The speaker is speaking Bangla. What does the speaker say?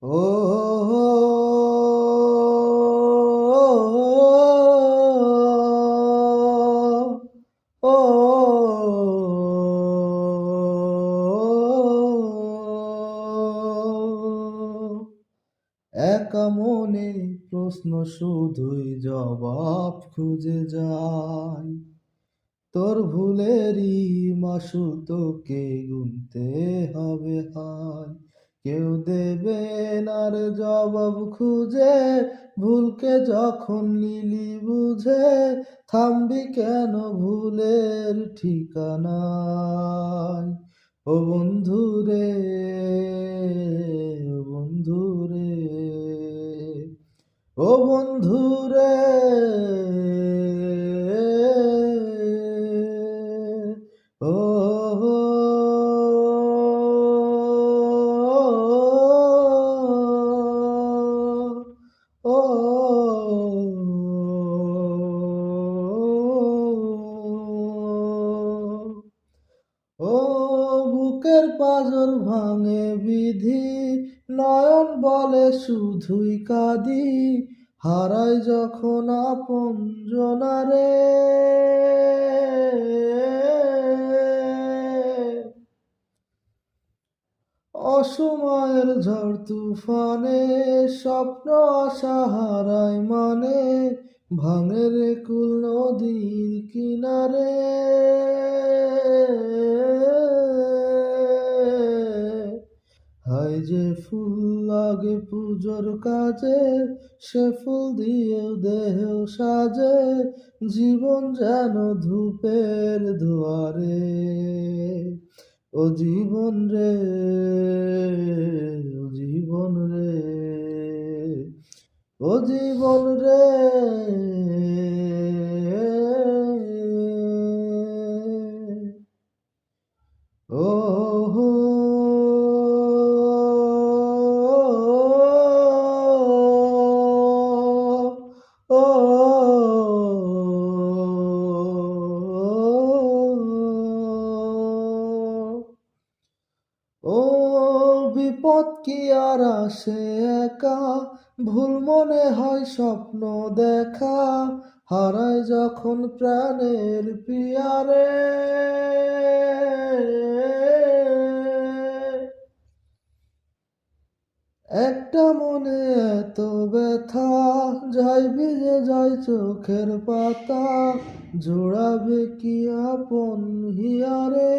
ও ও একা মনে প্রশ্ন শুধুই জবাব খুঁজে যায়। তোর ভুলেরই মাসুল তোকে গুনতে হবে হায়। কেউ দেবে না রে জবাব খুঁজে, ভুলকে যখন নিলি বুঝে, থামবি কেন ভুলের ঠিকানায়। ও বন্ধু রে, ও বন্ধু রে, ও বন্ধু রে, ও ও ও বুকের পাঁজর ভাঙে বিধি, নয়ন বলে শুধুই কাঁদি, হারাই যখন আপনজনারে। অসময়ের ঝড় তুফানে স্বপ্ন আশা হারায় মানে, ভাঙে রে কুল নদীর কিনারে। হায় যে ফুল লাগে পুজোর কাজে, সে ফুল দিয়েও দেহ সাজে, জীবন যেন ধূপের দুয়ারে। ও জীবন রে, ও জীবন রে, ও জীবন রে, ও ও বিপদ কি আর আসে একা, ভুল মনে হয় স্বপ্ন দেখা, হারায় যখন প্রাণের পিয়ারে। একটা মনে এত ব্যথা, যায় ভিজে যায় চোখের পাতা, জোড়াবে কি আপন হিয়ারে।